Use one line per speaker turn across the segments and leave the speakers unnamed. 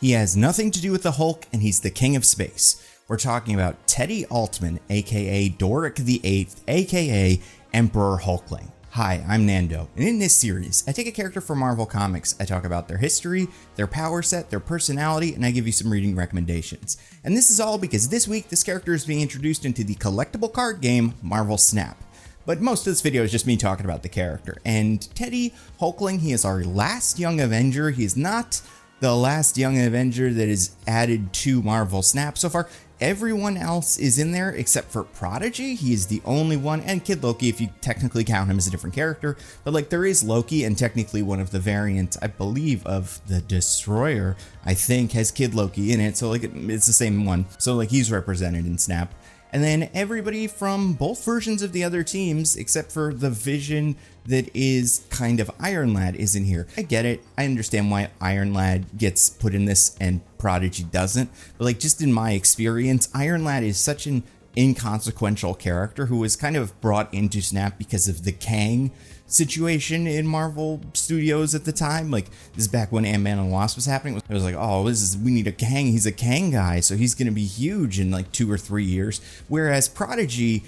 He has nothing to do with the Hulk, and he's the king of space. We're talking about Teddy Altman, aka Dorrek VIII, aka Emperor Hulkling. Hi, I'm Nando, and in this series, I take a character from Marvel Comics, I talk about their history, their power set, their personality, and I give you some reading recommendations. And this is all because this week, this character is being introduced into the collectible card game, Marvel Snap. But most of this video is just me talking about the character. And Teddy Hulkling, he is our last Young Avenger. He is not the last Young Avenger that is added to Marvel Snap so far. Everyone else is in there except for Prodigy. He is the only one, and Kid Loki if you technically count him as a different character. But like there is Loki, and technically one of the variants, I believe, of the Destroyer, I think has Kid Loki in it. So like it's the same one. So like he's represented in Snap. And then everybody from both versions of the other teams, except for the Vision that is kind of Iron Lad, is in here. I get it. I understand why Iron Lad gets put in this and Prodigy doesn't. But like just in my experience, Iron Lad is such an inconsequential character who was kind of brought into Snap because of the Kang situation in Marvel Studios at the time. Like this is back when Ant-Man and the Wasp was happening. It was like, oh, we need a Kang. He's a Kang guy, so he's gonna be huge in like 2 or 3 years. Whereas Prodigy,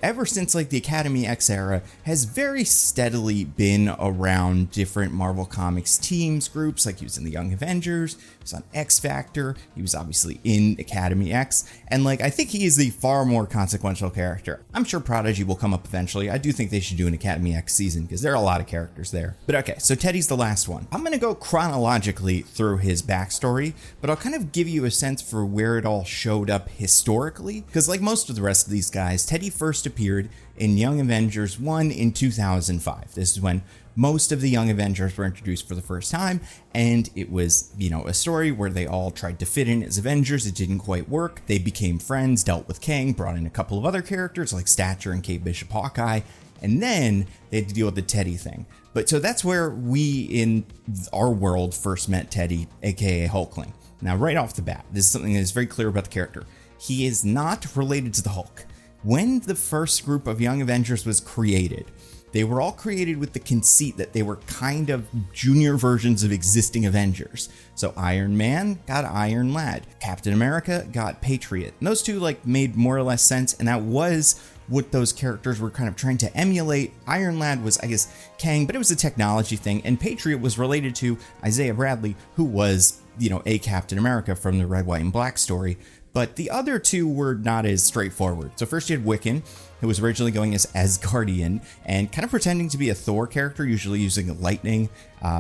ever since like the Academy X era, has very steadily been around different Marvel Comics teams, groups. Like he was in the Young Avengers, he was on X Factor, he was obviously in Academy X, and like I think he is the far more consequential character. I'm sure Prodigy will come up eventually. I do think they should do an Academy X season because there are a lot of characters there. But okay, so Teddy's the last one. I'm gonna go chronologically through his backstory, but I'll kind of give you a sense for where it all showed up historically, because like most of the rest of these guys, Teddy first appeared in Young Avengers 1 in 2005. This is when most of the Young Avengers were introduced for the first time, and it was, you know, a story where they all tried to fit in as Avengers. It didn't quite work. They became friends, dealt with Kang, brought in a couple of other characters like Stature and Kate Bishop Hawkeye, and then they had to deal with the Teddy thing. But so that's where we in our world first met Teddy, aka Hulkling. Now, right off the bat, this is something that is very clear about the character. He is not related to the Hulk. When the first group of Young Avengers was created, they were all created with the conceit that they were kind of junior versions of existing Avengers. So Iron Man got Iron Lad, Captain America got Patriot. And those two like made more or less sense, and that was what those characters were kind of trying to emulate. Iron Lad was, I guess, Kang, but it was a technology thing, and Patriot was related to Isaiah Bradley, who was, you know, a Captain America from the Red, White, and Black story. But the other two were not as straightforward. So first you had Wiccan, who was originally going as Asgardian and kind of pretending to be a Thor character, usually using lightning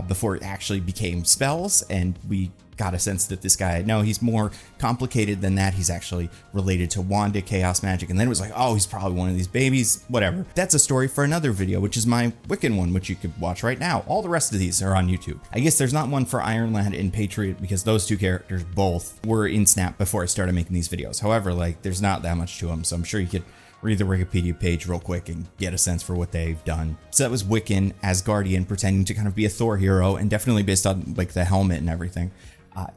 before it actually became spells. And we got a sense that this guy, no, he's more complicated than that. He's actually related to Wanda, Chaos Magic. And then it was like, oh, he's probably one of these babies, whatever. That's a story for another video, which is my Wiccan one, which you could watch right now. All the rest of these are on YouTube. I guess there's not one for Iron Lad and Patriot because those two characters both were in Snap before I started making these videos. However, like there's not that much to them. So I'm sure you could read the Wikipedia page real quick and get a sense for what they've done. So that was Wiccan, Asgardian, pretending to kind of be a Thor hero, and definitely based on like the helmet and everything.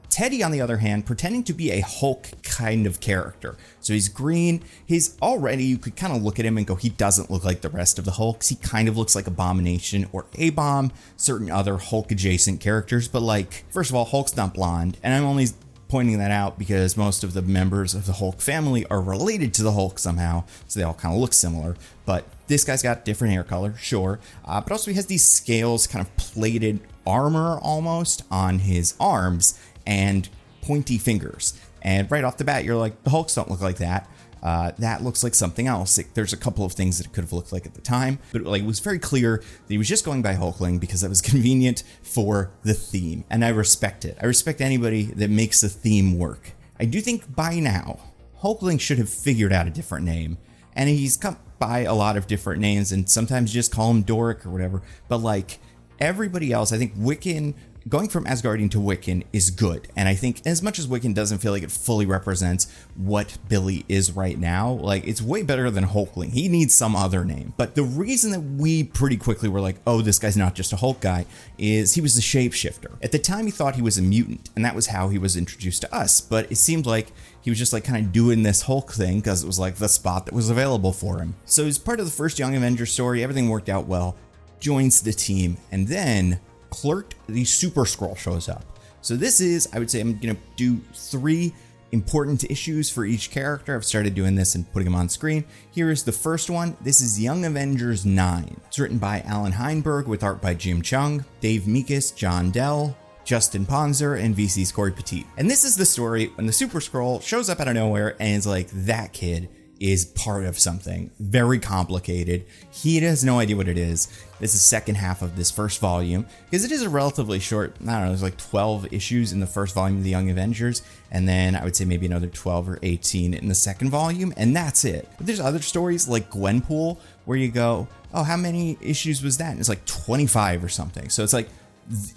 Teddy, on the other hand, pretending to be a Hulk kind of character. So he's green. He's already, you could kind of look at him and go, he doesn't look like the rest of the Hulks. He kind of looks like Abomination or A-Bomb, certain other Hulk adjacent characters. But like, first of all, Hulk's not blonde. And I'm only pointing that out because most of the members of the Hulk family are related to the Hulk somehow. So they all kind of look similar. But this guy's got different hair color, sure. But also he has these scales, kind of plated armor almost on his arms and pointy fingers. And right off the bat, you're like, the Hulks don't look like that. That looks like something else. There's a couple of things that it could have looked like at the time, but like it was very clear that he was just going by Hulkling because that was convenient for the theme. And I respect it. I respect anybody that makes the theme work. I do think by now, Hulkling should have figured out a different name. And he's come by a lot of different names, and sometimes you just call him Dorrek or whatever. But like everybody else, I think Wiccan, going from Asgardian to Wiccan is good. And I think as much as Wiccan doesn't feel like it fully represents what Billy is right now, like it's way better than Hulkling. He needs some other name. But the reason that we pretty quickly were like, oh, this guy's not just a Hulk guy, is he was a shapeshifter. At the time, he thought he was a mutant, and that was how he was introduced to us. But it seemed like he was just like kind of doing this Hulk thing because it was like the spot that was available for him. So he's part of the first Young Avengers story. Everything worked out well. Joins the team, and then Clerk, the Super Skrull, shows up. So this is, I would say, I'm gonna do 3 important issues for each character. I've started doing this and putting them on screen. Here is the first one. This is Young Avengers 9. It's written by Alan Heinberg with art by Jim Chung, Dave Meekus, John Dell, Justin Ponzer, and VC's Corey Petit. And this is the story when the Super-Skrull shows up out of nowhere and is like, that kid is part of something very complicated. He has no idea what it is. This is the second half of this first volume, because it is a relatively short, I don't know, there's like 12 issues in the first volume of the Young Avengers, and then I would say maybe another 12 or 18 in the second volume, and that's it. But there's other stories like Gwenpool, where you go, oh, how many issues was that? And it's like 25 or something. So it's like,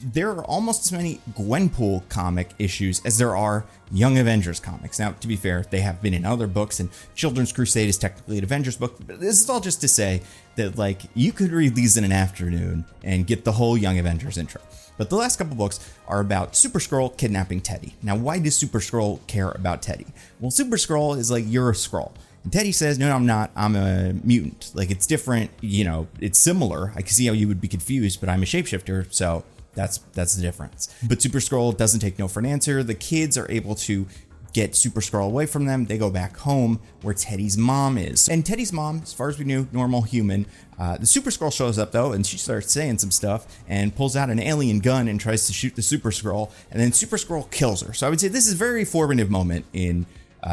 there are almost as many Gwenpool comic issues as there are Young Avengers comics. Now, to be fair, they have been in other books, and Children's Crusade is technically an Avengers book, but this is all just to say that, like, you could read these in an afternoon and get the whole Young Avengers intro. But the last couple books are about Super-Skrull kidnapping Teddy. Now, why does Super-Skrull care about Teddy? Well, Super-Skrull is like, you're a Skrull. And Teddy says, no, I'm not. I'm a mutant. Like, it's different, you know, it's similar. I can see how you would be confused, but I'm a shapeshifter, so that's the difference. But Super-Skrull doesn't take no for an answer. The kids are able to get Super-Skrull away from them. They go back home where Teddy's mom is. And Teddy's mom, as far as we knew, normal human. The Super-Skrull shows up though, and she starts saying some stuff and pulls out an alien gun and tries to shoot the Super-Skrull, and then Super-Skrull kills her. So I would say this is a very formative moment in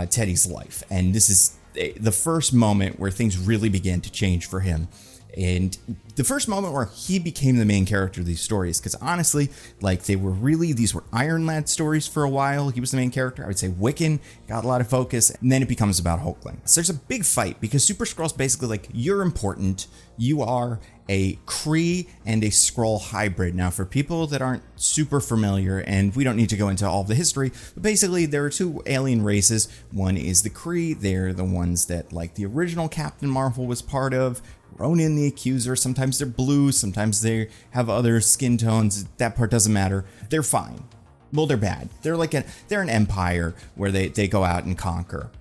Teddy's life, and this is the first moment where things really began to change for him. And the first moment where he became the main character of these stories, because honestly, like, these were Iron Lad stories for a while. He was the main character. I would say Wiccan got a lot of focus, and then it becomes about Hulkling. So there's a big fight because Super-Skrull's basically like, you're important. You are a Kree and a Skrull hybrid. Now, for people that aren't super familiar, and we don't need to go into all of the history, but basically there are 2 alien races. One is the Kree. They're the ones that, like, the original Captain Mar-vell was part of. Ronan the Accuser, sometimes they're blue, sometimes they have other skin tones. That part doesn't matter. They're fine. Well, they're bad. They're an empire where they go out and conquer.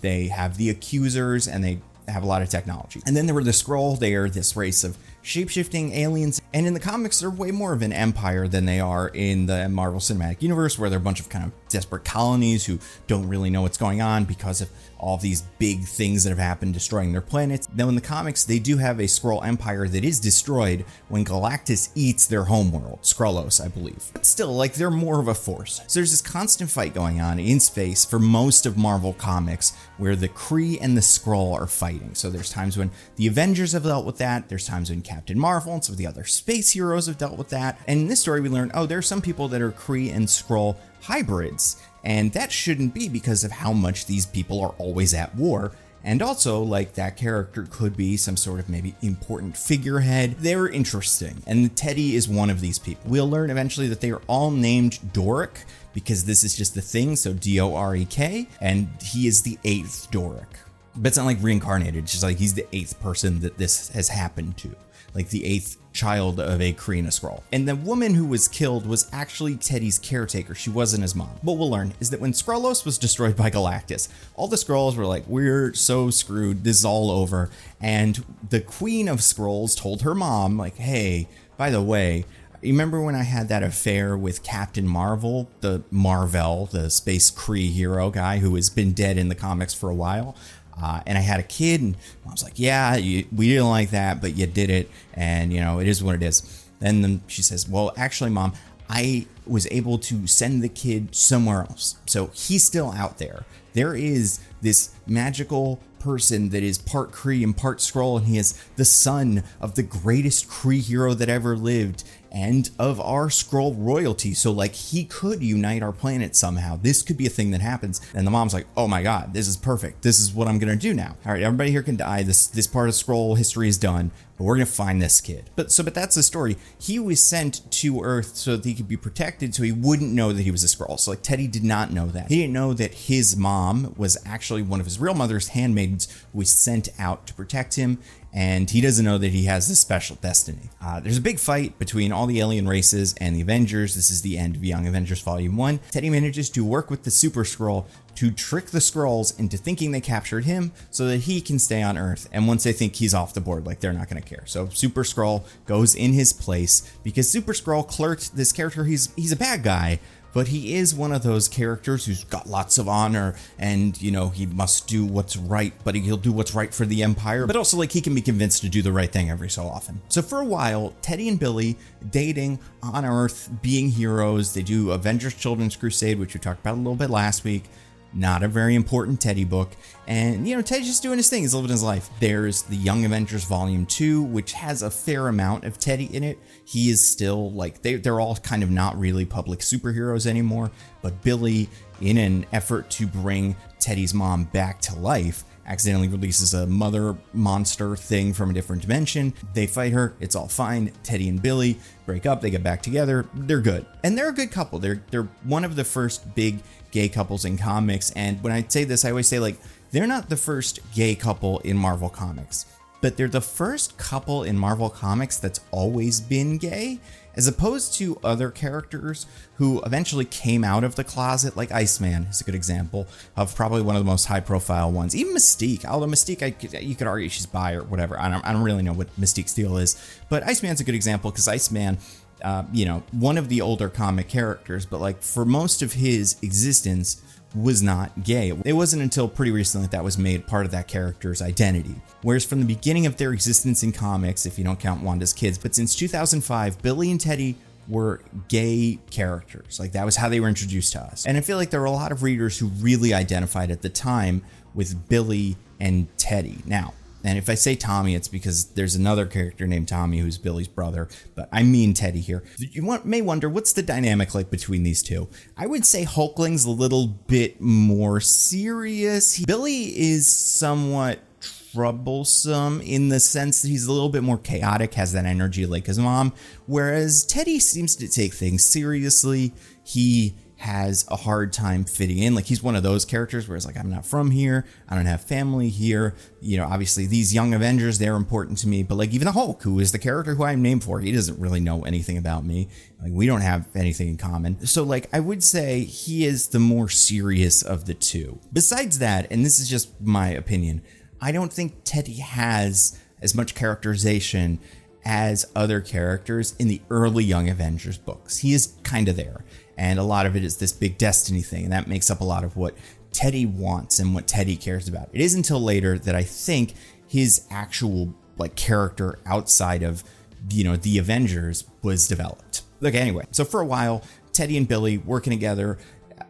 They have the Accusers, and they have a lot of technology. And then there were the Skrull. They are this race of shape-shifting aliens, and in the comics they're way more of an empire than they are in the Marvel Cinematic Universe, where they're a bunch of kind of desperate colonies who don't really know what's going on because of all these big things that have happened destroying their planets. Now in the comics they do have a Skrull empire that is destroyed when Galactus eats their homeworld, Skrullos, I believe. But still, like, they're more of a force. So there's this constant fight going on in space for most of Marvel comics where the Kree and the Skrull are fighting. So there's times when the Avengers have dealt with that, there's times when Captain Mar-vell and some of the other space heroes have dealt with that. And in this story we learn, oh, there are some people that are Kree and Skrull hybrids, and that shouldn't be because of how much these people are always at war. And also, like, that character could be some sort of maybe important figurehead. They're interesting, and Teddy is one of these people. We'll learn eventually that they are all named Dorrek, because this is just the thing, so D-O-R-E-K, and he is the 8th Dorrek. But it's not like reincarnated, it's just like he's the 8th person that this has happened to. Like the 8th child of a Kree and a Skrull. And the woman who was killed was actually Teddy's caretaker. She wasn't his mom. What we'll learn is that when Skrullos was destroyed by Galactus, all the Skrulls were like, we're so screwed, this is all over. And the Queen of Skrulls told her mom, like, hey, by the way, you remember when I had that affair with Captain Mar-vell, the Mar-vell, the space Kree hero guy who has been dead in the comics for a while? And I had a kid, and Mom's like, yeah, we didn't like that, but you did it, and, you know, it is what it is. Then she says, well, actually, Mom, I was able to send the kid somewhere else. So he's still out there. There is this magical person that is part Kree and part Skrull, and he is the son of the greatest Kree hero that ever lived and of our Skrull royalty. So, like, he could unite our planet somehow. This could be a thing that happens. And the mom's like, oh my god, this is perfect. This is what I'm gonna do now. All right, everybody here can die. This part of Skrull history is done, but we're gonna find this kid. But that's the story. He was sent to Earth so that he could be protected, so he wouldn't know that he was a Skrull. So, like, Teddy did not know that. He didn't know that his mom was actually one of his real mother's handmaidens who was sent out to protect him, and he doesn't know that he has this special destiny. There's a big fight between all the alien races and the Avengers. This is the end of Young Avengers Volume 1. Teddy manages to work with the Super-Skrull to trick the Skrulls into thinking they captured him so that he can stay on Earth. And once they think he's off the board, like, they're not going to care. So Super-Skrull goes in his place because Super-Skrull clerked this character. He's a bad guy, but he is one of those characters who's got lots of honor and, you know, he must do what's right, but he'll do what's right for the Empire, but also like he can be convinced to do the right thing every so often. So for a while, Teddy and Billy dating on Earth, being heroes. They do Avengers Children's Crusade, which we talked about a little bit last week. Not a very important Teddy book. And, you know, Teddy's just doing his thing. He's living his life. There's the Young Avengers Volume 2, which has a fair amount of Teddy in it. He is still, like, they're all kind of not really public superheroes anymore. But Billy, in an effort to bring Teddy's mom back to life, accidentally releases a mother monster thing from a different dimension. They fight her. It's all fine. Teddy and Billy break up. They get back together. They're good. And they're a good couple. They're one of the first big gay couples in comics. And when I say this, I always say, like, they're not the first gay couple in Marvel Comics, but they're the first couple in Marvel Comics that's always been gay, as opposed to other characters who eventually came out of the closet, like Iceman is a good example of probably one of the most high-profile ones. Even Mystique, although Mystique, you could argue she's bi or whatever. I don't really know what Mystique's deal is, but Iceman's a good example because Iceman, you know, one of the older comic characters, but like for most of his existence was not gay. It wasn't until pretty recently that was made part of that character's identity. Whereas from the beginning of their existence in comics, if you don't count Wanda's kids, but since 2005, Billy and Teddy were gay characters. Like that was how they were introduced to us. And I feel like there were a lot of readers who really identified at the time with Billy and Teddy. Now, and if I say Tommy, it's because there's another character named Tommy who's Billy's brother, but I mean Teddy here. You may wonder, what's the dynamic like between these two? I would say Hulkling's a little bit more serious. Billy is somewhat troublesome in the sense that he's a little bit more chaotic, has that energy like his mom, whereas Teddy seems to take things seriously. He has a hard time fitting in. Like he's one of those characters where it's like, I'm not from here. I don't have family here. You know, obviously these young Avengers, they're important to me, but like even the Hulk, who is the character who I'm named for, he doesn't really know anything about me. Like we don't have anything in common. So like, I would say he is the more serious of the two. Besides that, and this is just my opinion, I don't think Teddy has as much characterization as other characters in the early Young Avengers books. He is kind of there. And a lot of it is this big destiny thing, and that makes up a lot of what Teddy wants and what Teddy cares about. It is until later that I think his actual like character outside of, you know, the Avengers was developed. Okay, anyway, so for a while, Teddy and Billy working together,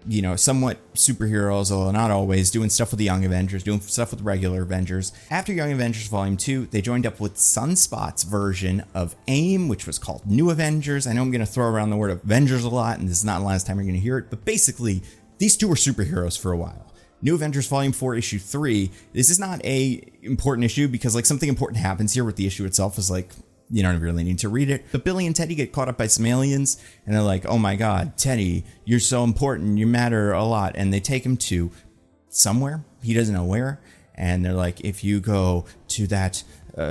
you know, somewhat superheroes, although not always, doing stuff with the Young Avengers, doing stuff with the regular Avengers. After Young Avengers Volume 2, they joined up with Sunspot's version of AIM, which was called New Avengers. I know I'm going to throw around the word Avengers a lot, and this is not the last time you're going to hear it, but basically, these two were superheroes for a while. New Avengers Volume 4, Issue 3, this is not a important issue because like something important happens here with the issue itself is like, you don't really need to read it. But Billy and Teddy get caught up by some aliens and they're like, oh my God, Teddy, you're so important. You matter a lot. And they take him to somewhere. He doesn't know where. And they're like, if you go to that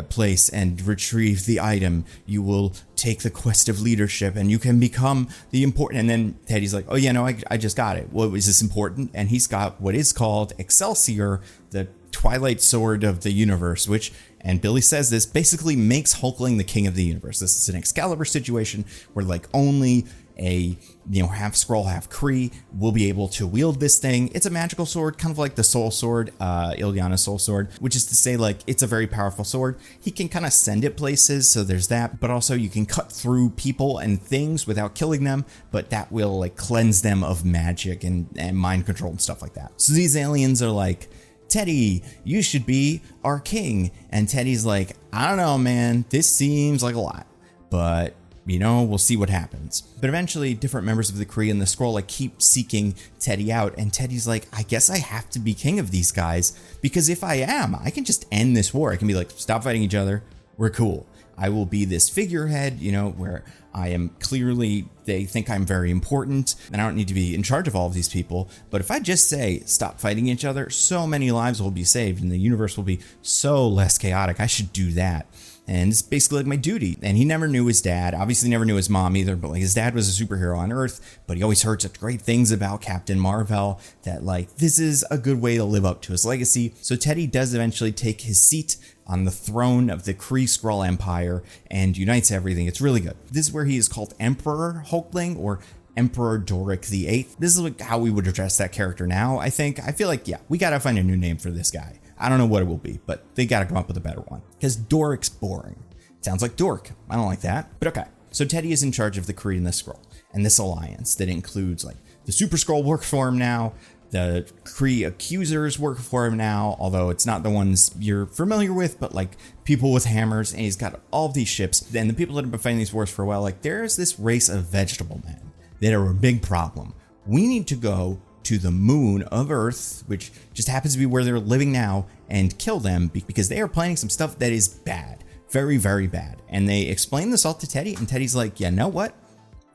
place and retrieve the item, you will take the quest of leadership and you can become the important. And then Teddy's like, oh yeah, no, I just got it. Well, is this important? And he's got what is called Excelsior, the Twilight Sword of the universe, which, and Billy says this, basically makes Hulkling the king of the universe. This is an Excalibur situation where like only a, you know, half Skrull, half Kree will be able to wield this thing. It's a magical sword, kind of like the Soul Sword, Ilyana's Soul Sword, which is to say like it's a very powerful sword. He can kind of send it places, so there's that, but also you can cut through people and things without killing them, but that will like cleanse them of magic and mind control and stuff like that. So these aliens are like, Teddy, you should be our king. And Teddy's like, I don't know, man, this seems like a lot, but you know, we'll see what happens. But eventually different members of the Kree and the Skrull like keep seeking Teddy out, and Teddy's like, I guess I have to be king of these guys, because if I am, I can just end this war. I can be like, stop fighting each other, we're cool. I will be this figurehead, you know, where I am clearly, they think I'm very important and I don't need to be in charge of all of these people. But if I just say, stop fighting each other, so many lives will be saved and the universe will be so less chaotic. I should do that. And it's basically like my duty. And he never knew his dad, obviously never knew his mom either, but like his dad was a superhero on Earth, but he always heard such great things about Captain Mar-vell that like, this is a good way to live up to his legacy. So Teddy does eventually take his seat on the throne of the Kree-Skrull Empire and unites everything. It's really good. This is where he is called Emperor Hulkling, or Emperor Dorrek VIII. This is like how we would address that character now, I think. I feel like, yeah, we gotta find a new name for this guy. I don't know what it will be, but they gotta come up with a better one. Because Dorrek's boring. Sounds like Dork. I don't like that, but okay. So Teddy is in charge of the Kree and the Skrull, and this alliance that includes like the Super Skrull work for him now, the Kree accusers work for him now, although it's not the ones you're familiar with, but like people with hammers, and he's got all of these ships. And the people that have been fighting these wars for a while, like there's this race of vegetable men that are a big problem. We need to go to the moon of Earth, which just happens to be where they're living now, and kill them because they are planning some stuff that is bad. Very, very bad. And they explain this all to Teddy, and Teddy's like, yeah, know what?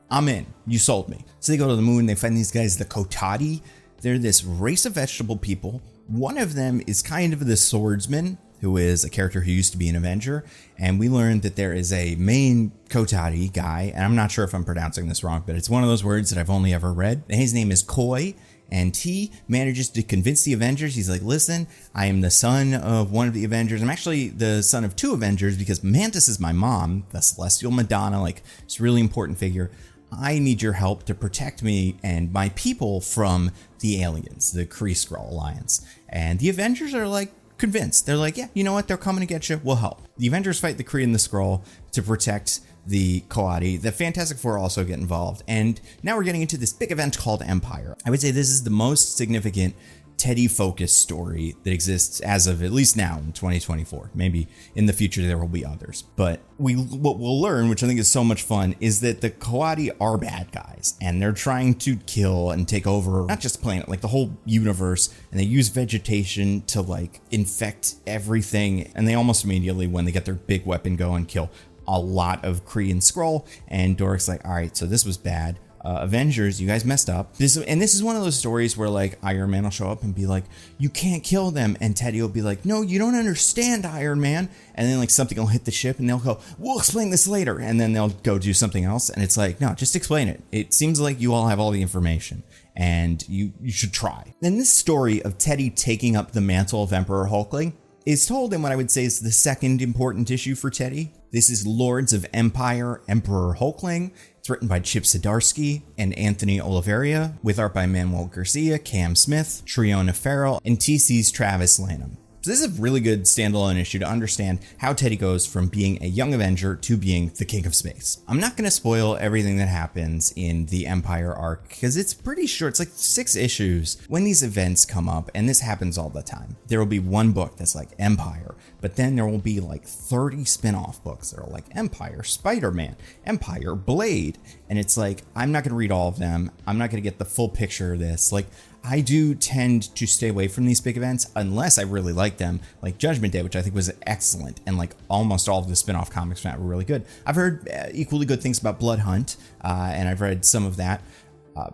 I'm in. You sold me. So they go to the moon, they find these guys, the Kotati. They're this race of vegetable people. One of them is kind of the swordsman, who is a character who used to be an Avenger. And we learned that there is a main Kotati guy, and I'm not sure if I'm pronouncing this wrong, but it's one of those words that I've only ever read. And his name is Koi. And he manages to convince the Avengers. He's like, listen, I am the son of one of the Avengers. I'm actually the son of two Avengers because Mantis is my mom, the Celestial Madonna, like this really important figure. I need your help to protect me and my people from the aliens, the Kree-Skrull Alliance. And the Avengers are like convinced. They're like, yeah, you know what? They're coming to get you. We'll help. The Avengers fight the Kree and the Skrull to protect the Coati. The Fantastic Four also get involved. And now we're getting into this big event called Empyre. I would say this is the most significant Teddy-focused story that exists as of at least now in 2024. Maybe in the future there will be others. But what we'll learn, which I think is so much fun, is that the Coati are bad guys. And they're trying to kill and take over not just the planet, like the whole universe. And they use vegetation to like infect everything. And they almost immediately, when they get their big weapon, go and kill a lot of Kree and Skrull. And Dorrek's like, all right, so this was bad. Avengers, you guys messed up. This is one of those stories where like Iron Man will show up and be like, you can't kill them. And Teddy will be like, no, you don't understand, Iron Man. And then like something will hit the ship and they'll go, we'll explain this later. And then they'll go do something else. And it's like, no, just explain it. It seems like you all have all the information and you should try. And this story of Teddy taking up the mantle of Emperor Hulkling is told in what I would say is the second important issue for Teddy. This is Lords of Empyre, Emperor Hulkling. It's written by Chip Zdarsky and Anthony Oliveira, with art by Manuel Garcia, Cam Smith, Triona Farrell, and TC's Travis Lanham. So this is a really good standalone issue to understand how Teddy goes from being a young Avenger to being the King of Space. I'm not going to spoil everything that happens in the Empyre arc because it's pretty short. It's like 6 issues. When these events come up, and this happens all the time, there will be one book that's like Empyre, but then there will be like 30 spin-off books that are like Empyre, Spider-Man, Empyre, Blade. And it's like, I'm not going to read all of them. I'm not going to get the full picture of this. Like, I do tend to stay away from these big events unless I really like them, like Judgment Day, which I think was excellent, and like almost all of the spin-off comics from that were really good. I've heard equally good things about Blood Hunt, and I've read some of that.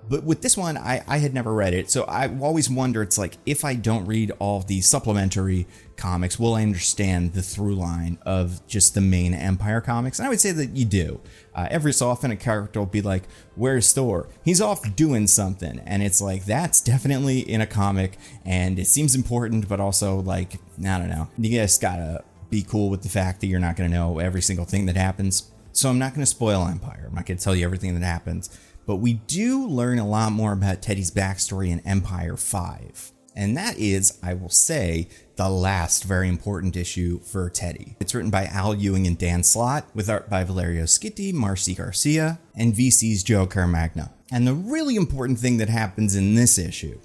But with this one, I had never read it, so I always wonder, it's like, if I don't read all of the supplementary comics, will I understand the through line of just the main Empyre comics? And I would say that you do. Every so often, a character will be like, where's Thor? He's off doing something. And it's like, that's definitely in a comic, and it seems important, but also, like, I don't know. You guys gotta be cool with the fact that you're not gonna know every single thing that happens. So I'm not gonna spoil Empyre. I'm not gonna tell you everything that happens. But we do learn a lot more about Teddy's backstory in Empyre 5. And that is, I will say, the last very important issue for Teddy. It's written by Al Ewing and Dan Slott, with art by Valerio Scitti, Marcy Garcia, and VC's Joe Caramagna. And the really important thing that happens in this issue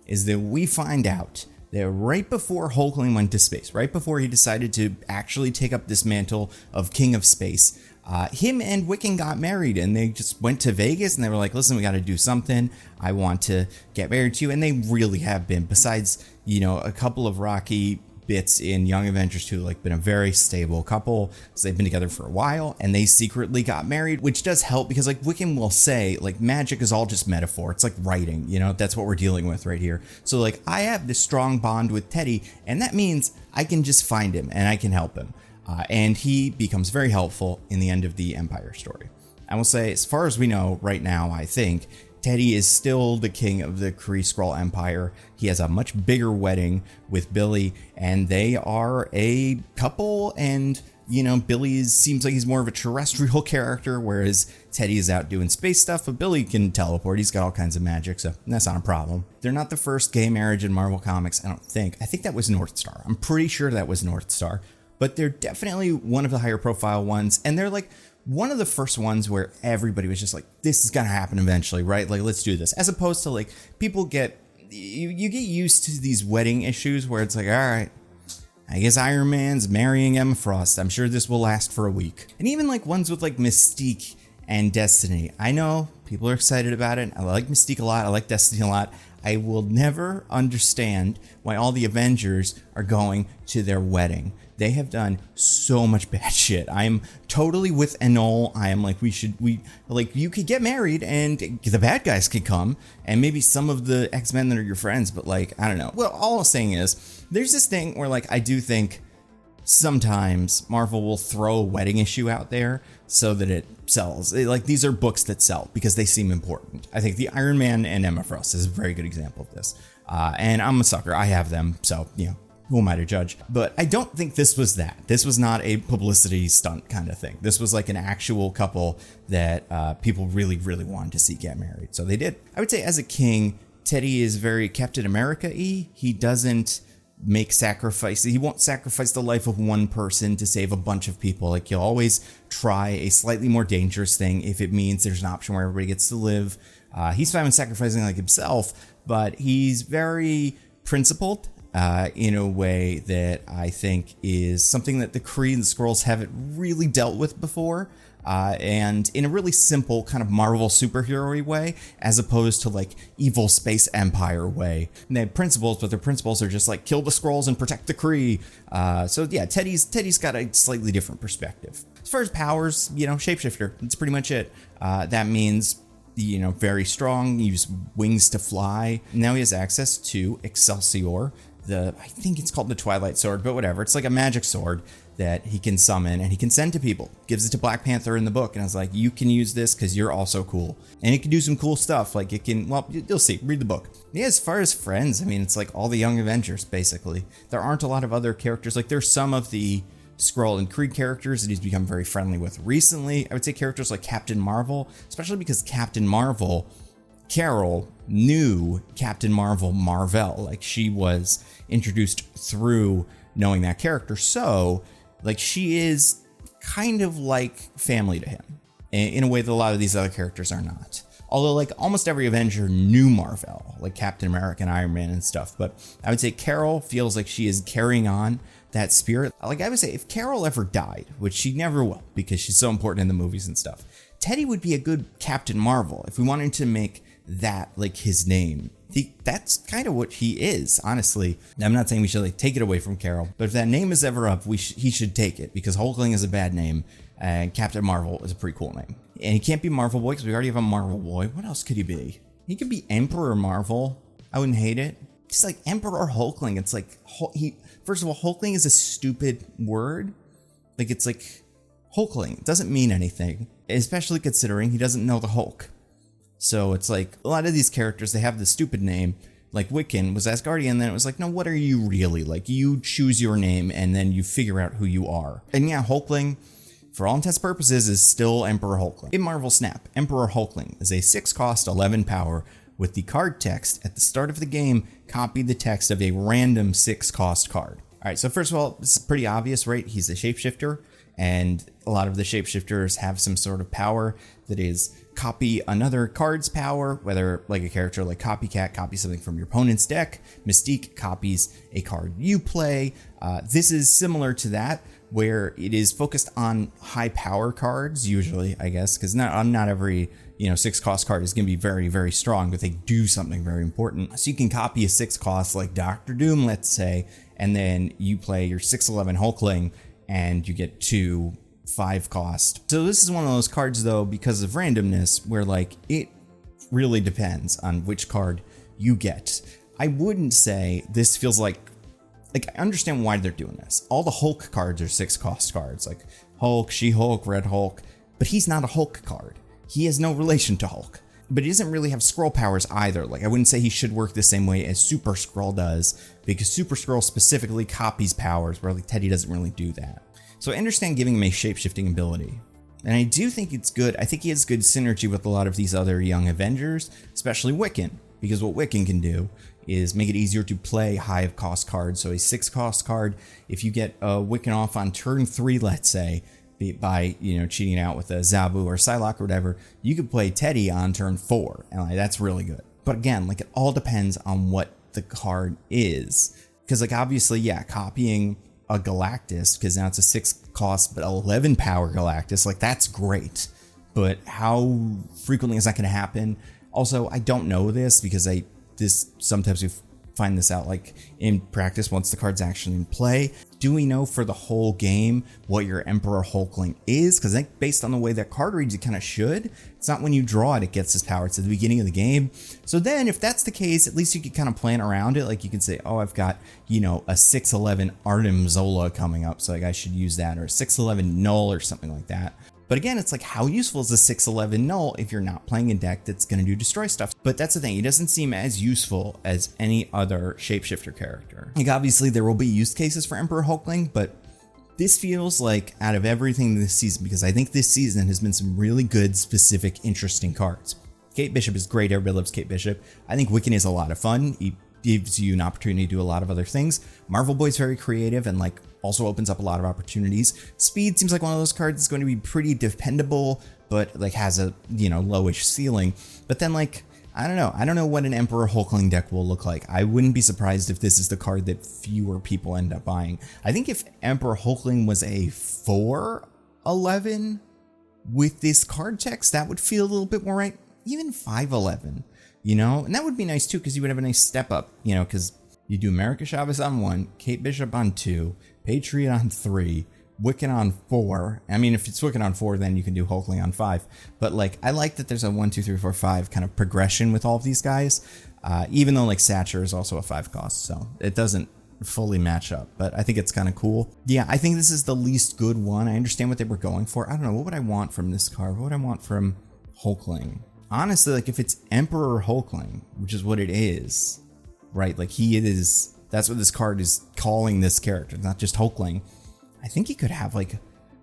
is that we find out that right before Hulkling went to space, right before he decided to actually take up this mantle of King of Space, him and Wiccan got married, and they just went to Vegas and they were like, listen, we got to do something. I want to get married to you. And they really have been, besides, you know, a couple of rocky bits in Young Avengers 2, like been a very stable couple. So they've been together for a while, and they secretly got married, which does help because like Wiccan will say, like, magic is all just metaphor. It's like writing, you know, that's what we're dealing with right here. So like, I have this strong bond with Teddy, and that means I can just find him and I can help him. And he becomes very helpful in the end of the Empyre story. I will say, as far as we know right now, I think Teddy is still the king of the Kree-Skrull Empire. He has a much bigger wedding with Billy, and they are a couple, and Billy seems like he's more of a terrestrial character, whereas Teddy is out doing space stuff, but Billy can teleport. He's got all kinds of magic, so that's not a problem. They're not the first gay marriage in Marvel Comics, I don't think. I think that was North Star. I'm pretty sure that was North Star, but they're definitely one of the higher profile ones, and they're like one of the first ones where everybody was just like, this is gonna happen eventually, right? Like, let's do this. As opposed to like, people get, you get used to these wedding issues where it's like, all right, I guess Iron Man's marrying Emma Frost. I'm sure this will last for a week. And even like ones with like Mystique and Destiny. I know people are excited about it. I like Mystique a lot. I like Destiny a lot. I will never understand why all the Avengers are going to their wedding. They have done so much bad shit. I am totally with Enol. I am like, you could get married and the bad guys could come and maybe some of the X-Men that are your friends, but like, I don't know. Well, all I'm saying is there's this thing where like, I do think sometimes Marvel will throw a wedding issue out there so that it sells. Like, these are books that sell because they seem important. I think the Iron Man and Emma Frost is a very good example of this. And I'm a sucker. I have them. So, who am I to judge? But I don't think this was that. This was not a publicity stunt kind of thing. This was like an actual couple that people really, really wanted to see get married. So they did. I would say as a king, Teddy is very Captain America-y. He doesn't make sacrifices. He won't sacrifice the life of one person to save a bunch of people. Like, he'll always try a slightly more dangerous thing if it means there's an option where everybody gets to live. He's fine with sacrificing like himself, but he's very principled in a way that I think is something that the Kree and the Skrulls haven't really dealt with before. And in a really simple kind of Marvel superhero-y way, as opposed to like evil space empire way. And they have principles, but their principles are just like kill the Skrulls and protect the Kree. So yeah, Teddy's got a slightly different perspective. As far as powers, shapeshifter, that's pretty much it. That means, very strong, use wings to fly. Now he has access to Excelsior, I think it's called the Twilight Sword, but whatever. It's like a magic sword that he can summon and he can send to people. Gives it to Black Panther in the book, and I was like, you can use this because you're also cool. And it can do some cool stuff. Like, it can, well, you'll see. Read the book. Yeah, as far as friends, I mean, it's like all the young Avengers, basically. There aren't a lot of other characters. Like, there's some of the Skrull and Kree characters that he's become very friendly with recently. I would say characters like Captain Mar-vell, especially because Captain Mar-vell, Carol knew Captain Mar-vell. Like, she was introduced through knowing that character. So, like, she is kind of like family to him in a way that a lot of these other characters are not. Although, like, almost every Avenger knew Mar-vell, like Captain America and Iron Man and stuff. But I would say Carol feels like she is carrying on that spirit. Like, I would say if Carol ever died, which she never will because she's so important in the movies and stuff, Teddy would be a good Captain Mar-vell if we wanted to make that like his name. That's kind of what he is, honestly. I'm not saying we should like take it away from Carol, but if that name is ever up, he should take it, because Hulkling is a bad name and Captain Mar-vell is a pretty cool name. And he can't be Marvel Boy because we already have a Marvel Boy. What else could he be? He could be Emperor Mar-vell. I wouldn't hate it. Just like Emperor Hulkling. It's like, first of all, Hulkling is a stupid word. Like, it's like Hulkling. It doesn't mean anything, especially considering he doesn't know the Hulk. So it's like a lot of these characters, they have the stupid name. Like Wiccan was Asgardian, then it was like, no, what are you really? Like, you choose your name and then you figure out who you are. And yeah, Hulkling, for all intents and purposes, is still Emperor Hulkling. In Marvel Snap, Emperor Hulkling is a 6-cost, 11 power with the card text at the start of the game. Copy the text of a random 6-cost card. All right, so first of all, this is pretty obvious, right? He's a shapeshifter, and a lot of the shapeshifters have some sort of power that is copy another card's power, whether like a character like Copycat copies something from your opponent's deck. Mystique copies a card you play. This is similar to that, where it is focused on high power cards, usually, I guess, because not every 6-cost card is going to be very, very strong, but they do something very important. So you can copy a 6-cost like Doctor Doom, let's say, and then you play your 6/11 Hulkling, and you get 2 5-cost. So this is one of those cards, though, because of randomness, where like it really depends on which card you get. I wouldn't say this feels like I understand why they're doing this. All the Hulk cards are 6-cost cards, like Hulk, She-Hulk, Red Hulk, but he's not a Hulk card. He has no relation to Hulk, but he doesn't really have Skrull powers either. Like, I wouldn't say he should work the same way as Super Skrull does, because Super Skrull specifically copies powers, where like Teddy doesn't really do that. So I understand giving him a shapeshifting ability. And I do think it's good. I think he has good synergy with a lot of these other young Avengers, especially Wiccan, because what Wiccan can do is make it easier to play high cost cards. So a 6 cost card, if you get Wiccan off on turn 3, let's say, by cheating out with a Zabu or Psylocke or whatever, you could play Teddy on turn 4, and like, that's really good. But again, like, it all depends on what the card is, because like, obviously, yeah, copying a Galactus, because now it's a 6 cost but 11 power Galactus, like, that's great, but how frequently is that going to happen? Also, I don't know this, because sometimes we find this out like in practice once the card's actually in play. Do we know for the whole game what your Emperor Hulkling is? Because I think based on the way that card reads, it kind of should. It's not when you draw it, it gets his power. It's at the beginning of the game. So then if that's the case, at least you could kind of plan around it. Like you could say, oh, I've got, a 6/11 Artem Zola coming up, so like I should use that, or a 6/11 Null or something like that. But again, it's like, how useful is a 6/11 Null if you're not playing a deck that's going to do destroy stuff? But that's the thing, he doesn't seem as useful as any other shapeshifter character. Like, obviously there will be use cases for Emperor Hulkling, but this feels like out of everything this season, because I think this season has been some really good, specific, interesting cards. Kate Bishop is great, everybody loves Kate Bishop. I think Wiccan is a lot of fun. He gives you an opportunity to do a lot of other things. Marvel Boy's very creative and like also opens up a lot of opportunities. Speed seems like one of those cards that's going to be pretty dependable, but like has a, lowish ceiling. But then like, I don't know what an Emperor Hulkling deck will look like. I wouldn't be surprised if this is the card that fewer people end up buying. I think if Emperor Hulkling was a 4/11 with this card text, that would feel a little bit more right. Even 5/11, and that would be nice too, because you would have a nice step up, because you do America Chavez on 1, Kate Bishop on 2, Patriot on 3, Wiccan on 4. I mean, if it's Wiccan on 4, then you can do Hulkling on 5. But like, I like that there's a 1, 2, 3, 4, 5 kind of progression with all of these guys, even though like Satcher is also a 5 cost, so it doesn't fully match up, but I think it's kind of cool. Yeah, I think this is the least good one. I understand what they were going for. I don't know, what would I want from this card? What would I want from Hulkling? Honestly, like if it's Emperor Hulkling, which is what it is, right? Like that's what this card is calling this character, not just Hulkling. I think he could have like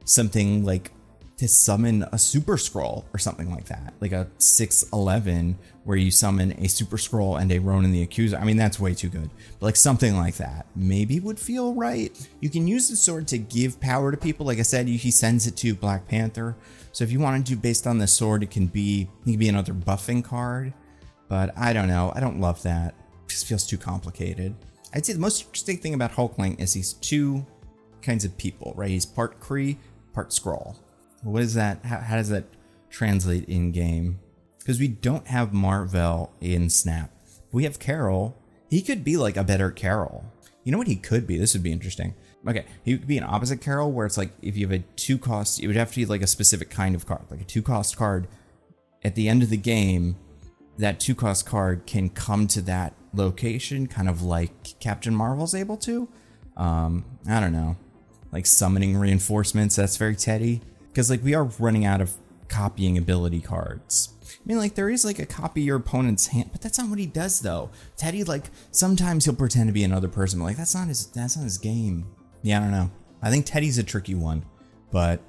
something like to summon a Super Skrull or something like that, like a 6/11 where you summon a Super Skrull and a Ronan the Accuser. I mean, that's way too good, but like something like that maybe would feel right. You can use the sword to give power to people. Like I said, he sends it to Black Panther. So if you want to do based on the sword, it can be another buffing card, but I don't know. I don't love that. It just feels too complicated. I'd say the most interesting thing about Hulkling is he's two kinds of people, right? He's part Kree, part Skrull. What is that? How does that translate in game? Because we don't have Mar-vell in Snap. We have Carol. He could be like a better Carol. You know what he could be? This would be interesting. Okay, he could be an opposite Carol, where it's like if you have a 2 cost, it would have to be like a specific kind of card, like a 2 cost card. At the end of the game, that 2 cost card can come to that location, kind of like Captain Mar-vell's able to. I don't know, like summoning reinforcements. That's very Teddy, because like we are running out of copying ability cards. I mean, like there is like a copy your opponent's hand, but that's not what he does though. Teddy, like sometimes he'll pretend to be another person, but like that's not his game. Yeah, I don't know. I think Teddy's a tricky one, but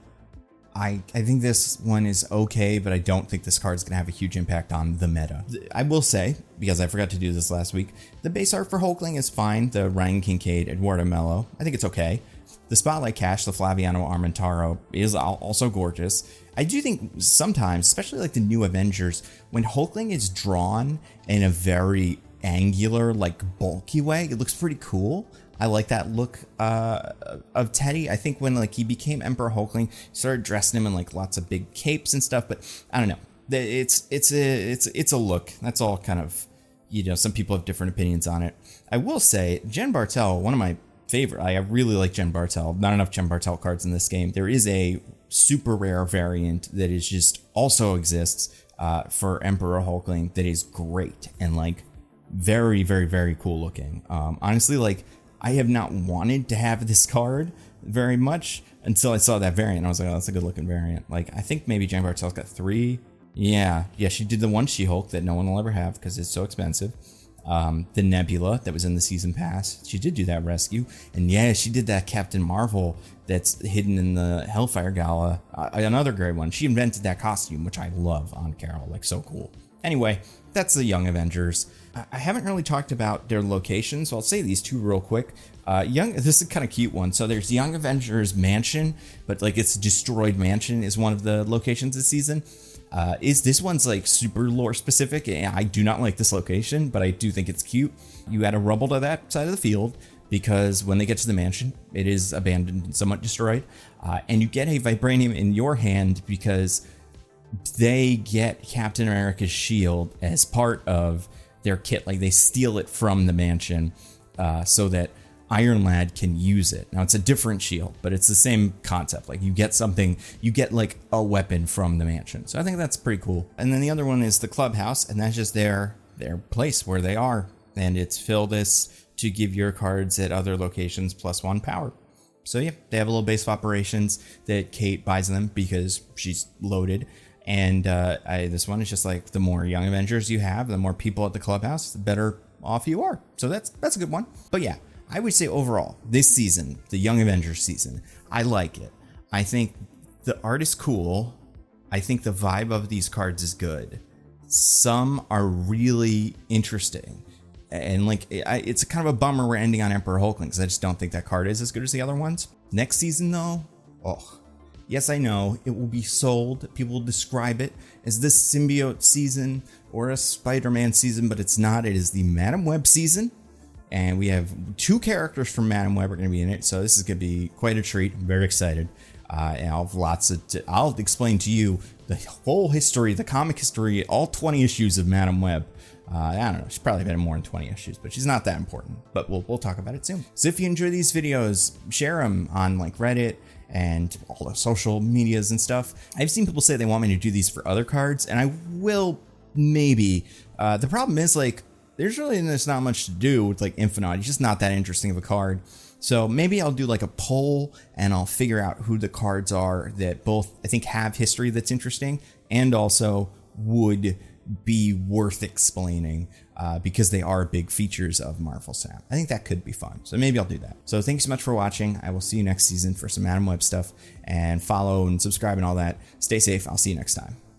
I think this one is okay, but I don't think this card's gonna have a huge impact on the meta. I will say, because I forgot to do this last week, the base art for Hulkling is fine. The Ryan Kincaid, Eduardo Mello, I think it's okay. The Spotlight Cash, the Flaviano Armentaro is also gorgeous. I do think sometimes, especially like the new Avengers, when Hulkling is drawn in a very angular, like bulky way, it looks pretty cool. I like that look of Teddy. I think when like he became Emperor Hulkling, started dressing him in like lots of big capes and stuff, but I don't know. It's a look. That's all kind of, some people have different opinions on it. I will say Jen Bartel, one of my favorite. I really like Jen Bartel. Not enough Jen Bartel cards in this game. There is a super rare variant that is just also exists for Emperor Hulkling that is great and like very, very, very cool looking. Honestly, like I have not wanted to have this card very much until I saw that variant. I was like, oh, that's a good looking variant. Like I think maybe Jen Bartel's got 3. Yeah, she did the one She-Hulk that no one will ever have because it's so expensive. The Nebula that was in the season pass. She did do that rescue. And yeah, she did that Captain Mar-vell that's hidden in the Hellfire Gala. Another great one. She invented that costume, which I love on Carol. Like, so cool. Anyway, that's the Young Avengers. I haven't really talked about their locations, so I'll say these two real quick. This is kind of cute one. So there's Young Avengers Mansion, but like it's destroyed mansion is one of the locations this season. This one's like super lore specific, and I do not like this location, but I do think it's cute. You add a rubble to that side of the field because when they get to the mansion, it is abandoned and somewhat destroyed. And you get a vibranium in your hand because they get Captain America's shield as part of their kit. Like they steal it from the mansion so that Iron Lad can use it. Now it's a different shield, but it's the same concept. Like you get something, you get like a weapon from the mansion. So I think that's pretty cool. And then the other one is the clubhouse, and that's just their place where they are. And it's fill this to give your cards at other locations +1 power. So yeah, they have a little base of operations that Kate buys them because she's loaded. And this one is just like the more Young Avengers you have, the more people at the clubhouse, the better off you are. So that's a good one. But yeah, I would say overall, this season, the Young Avengers season, I like it. I think the art is cool. I think the vibe of these cards is good. Some are really interesting. And like, it's kind of a bummer we're ending on Emperor Hulkling because I just don't think that card is as good as the other ones. Next season though, yes, I know it will be sold. People will describe it as this symbiote season or a Spider-Man season, but it's not. It is the Madam Web season. And we have 2 characters from Madam Web are going to be in it. So this is going to be quite a treat. I'm very excited. And I'll have I'll explain to you the whole history, the comic history, all 20 issues of Madam Web. I don't know, she's probably been in more than 20 issues, but she's not that important. But we'll talk about it soon. So if you enjoy these videos, share them on like Reddit and all the social medias and stuff. I've seen people say they want me to do these for other cards, and I will maybe. The problem is like there's not much to do with like Infinite. It's just not that interesting of a card. So maybe I'll do like a poll and I'll figure out who the cards are that both I think have history that's interesting and also would be worth explaining because they are big features of Marvel Snap. I think that could be fun. So maybe I'll do that. So thanks so much for watching. I will see you next season for some Madam Web stuff, and follow and subscribe and all that. Stay safe. I'll see you next time.